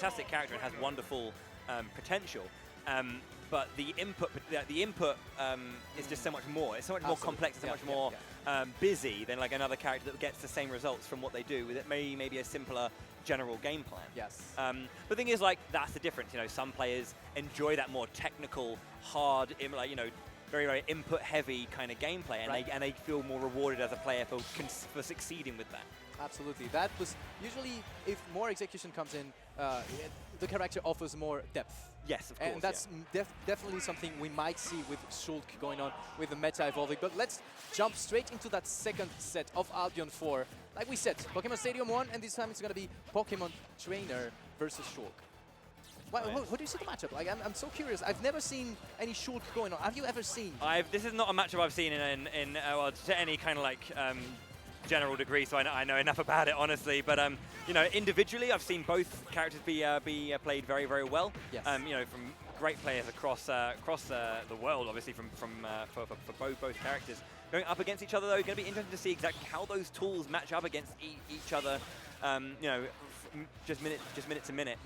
fantastic character and has wonderful potential. But the input is just so much more. It's so much more complex, and so much more busy than like another character that gets the same results from what they do with it. Maybe a simpler general game plan. Yes. But the thing is, like, that's the difference. You know, some players enjoy that more technical, hard, like, you know, very, very input-heavy kind of gameplay, and they feel more rewarded as a player for succeeding with that. Absolutely. That was usually, if more execution comes in, the character offers more depth. Yes, of course. And that's definitely something we might see with Shulk going on with the meta evolving. But let's jump straight into that second set of Albion 4. Like we said, Pokemon Stadium 1, and this time it's going to be Pokemon Trainer versus Shulk. What do you see the matchup? Like, I'm so curious. I've never seen any Shulk going on. Have you ever seen? This is not a matchup I've seen in well, to any kind of like general degree, so I know enough about it, honestly. But you know, individually, I've seen both characters be played very, very well. Yes. You know, from great players across the world, obviously for both characters. Going up against each other, though, going to be interesting to see exactly how those tools match up against each other. You know, just minute to minute.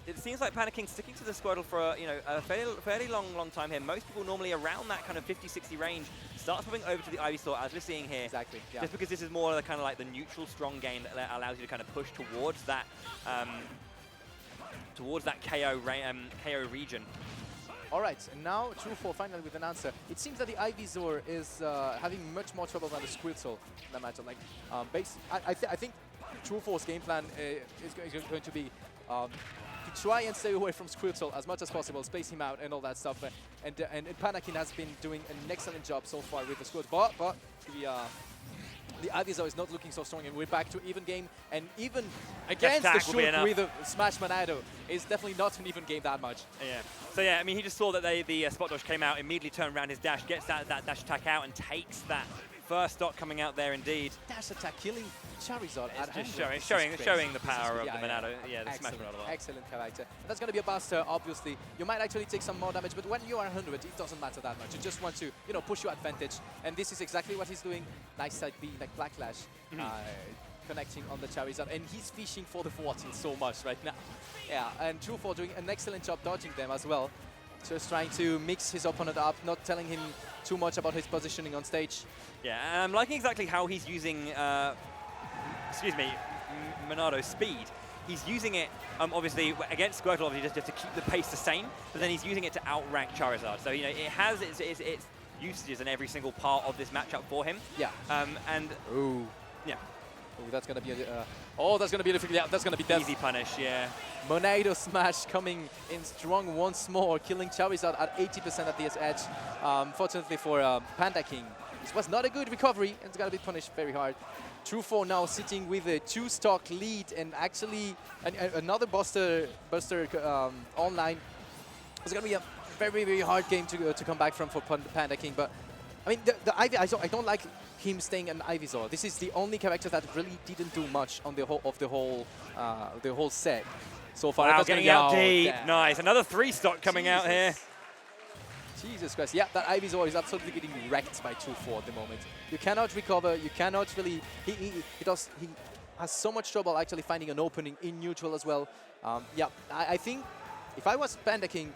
It seems like PandaKing sticking to the Squirtle for a fairly long time here. Most people normally around that kind of 50-60 range starts moving over to the Ivysaur, as we're seeing here. Exactly. Yeah. Just because this is more the kind of like the neutral strong game that allows you to kind of push towards that KO region. All right, and now Tru4 finally with an answer. It seems that the Ivysaur is having much more trouble than the Squirtle in that matchup. Like, I think Tru4's game plan is going to be to try and stay away from Squirtle as much as possible, space him out and all that stuff. And PandaKing has been doing an excellent job so far with the Squirtle, but the Ivysaur is not looking so strong, and we're back to even game. And even against the Shulk with a Smash Monado is definitely not an even game that much. Yeah. So yeah, I mean, he just saw that the spot dodge came out, immediately turned around his dash, gets that dash attack out, and takes that first stock coming out there indeed. Dash attack killing Charizard. It's just showing the power of the Monado. Yeah, the Smash Monado. Excellent character. And that's going to be a buster, obviously. You might actually take some more damage, but when you are 100, it doesn't matter that much. You just want to, you know, push your advantage. And this is exactly what he's doing. Nice side B, like Blacklash, connecting on the Charizard. And he's fishing for the 14 so much right now. Yeah, and Tru4 doing an excellent job dodging them as well. Just trying to mix his opponent up, not telling him too much about his positioning on stage. Yeah, and I'm liking exactly how he's using, Monado's speed. He's using it, obviously, against Squirtle, obviously, just to keep the pace the same, but then he's using it to outrank Charizard. So, you know, it has its usages in every single part of this matchup for him. Yeah. And... Ooh. Yeah. Ooh, that's going to be that's going to be difficult. Yeah, that's going to be death. Easy punish, yeah. Monado Smash coming in strong once more, killing Charizard at 80% at the edge. Fortunately for PandaKing, this was not a good recovery, and it's going to be punished very hard. Tru4 now sitting with a 2-stock lead, and actually another Buster online. It's going to be a very, very hard game to come back from for PandaKing. But I mean, I don't like him staying an Ivysaur. This is the only character that really didn't do much on the whole set so far. Wow, getting out deep. Nice. Another 3-stock coming out here. Jesus Christ. Yeah, that Ivysaur is absolutely getting wrecked by Tru4 at the moment. You cannot recover. You cannot really... He has so much trouble actually finding an opening in neutral as well. Yeah, I think if I was PandaKing,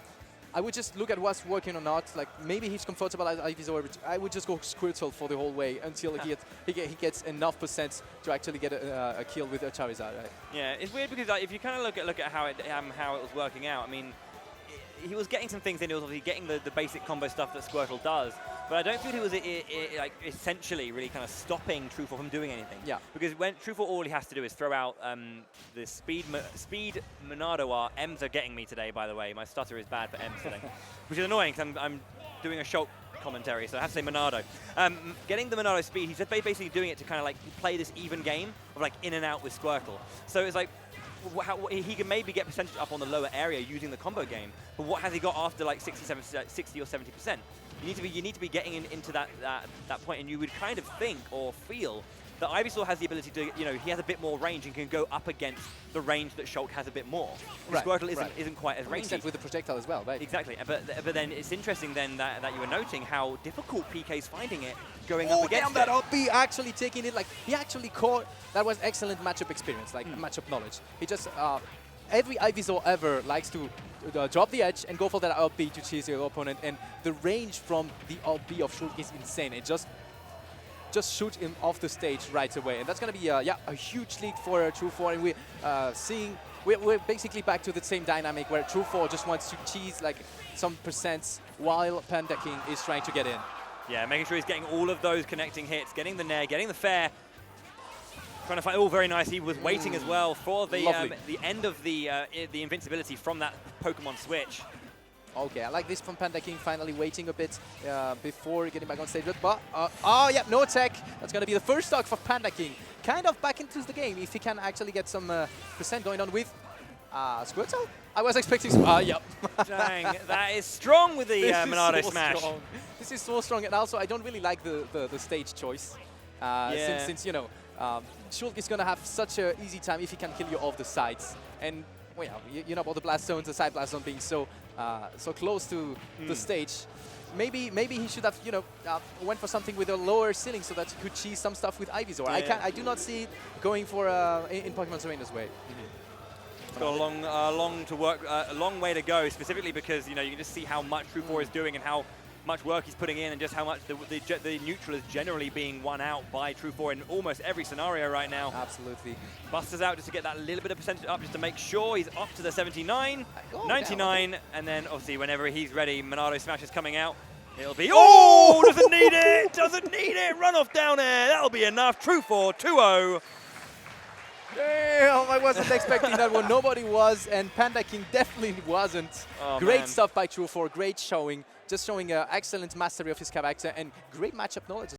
I would just look at what's working or not. Like, maybe he's comfortable as Ivysaur. I would just go Squirtle for the whole way until he gets enough percent to actually get a kill with a Charizard. Right? Yeah, it's weird because like, if you kind of look at how it was working out, I mean, he was getting some things in. He was obviously getting the basic combo stuff that Squirtle does, but I don't feel he was like essentially really kind of stopping Tru4 from doing anything. Yeah. Because when Tru4 all he has to do is throw out the speed Monado are. M's are getting me today, by the way. My stutter is bad for M's today, which is annoying because I'm doing a Shulk commentary, so I have to say Monado. Getting the Monado speed, he's just basically doing it to kind of like play this even game of like in and out with Squirtle. So it's like, he can maybe get percentage up on the lower area using the combo game, but what has he got after like 60 or 70%? You need to be getting into that point, and you would kind of think or feel that Ivysaur has the ability to, you know, he has a bit more range and can go up against the range that Shulk has a bit more. Right, Squirtle isn't quite as rangy. Except with the projectile as well, right? Exactly, but then it's interesting then that you were noting how difficult PK's finding it going up against down that up B, actually taking it, like, he actually caught, that was excellent matchup experience, like matchup knowledge. He just every Ivysaur ever likes to drop the edge and go for that up B to chase your opponent, and the range from the up B of Shulk is insane. It just shoot him off the stage right away, and that's going to be a huge lead for Tru4, and we're basically back to the same dynamic where Tru4 just wants to cheese like some percents while PandaKing is trying to get in. Yeah, making sure he's getting all of those connecting hits, getting the nair, getting the fair. Trying to fight all very nice. He was waiting as well for the end of the invincibility from that Pokemon switch. Okay, I like this from PandaKing, finally waiting a bit before getting back on stage. But, oh yeah, no tech. That's going to be the first stock for PandaKing. Kind of back into the game if he can actually get some percent going on with Squirtle. I was expecting... yep. Dang, that is strong with the Monado smash. Strong. This is so strong, and also I don't really like the stage choice. Since you know, Shulk is going to have such an easy time if he can kill you off the sides. And well, you know about the blast zones, the side blast zone being so close to the stage. Maybe he should have went for something with a lower ceiling so that he could cheese some stuff with Ivysaur. Yeah. I do not see it going for in Pokemon Serena's way. It's got a long way to go, specifically because you can just see how much Tru4 is doing and how much work he's putting in, and just how much the neutral is generally being won out by Tru4 in almost every scenario right now. Absolutely. Buster's out just to get that little bit of percentage up, just to make sure he's up to the 79, 99, and then obviously whenever he's ready, Monado Smash is coming out. It'll be, doesn't need it, doesn't need it, run off down air, that'll be enough. Tru4, 2-0. Damn, I wasn't expecting that one. Nobody was, and PandaKing definitely wasn't. Oh, great stuff by Tru4, great showing. Just showing excellent mastery of his character and great matchup knowledge.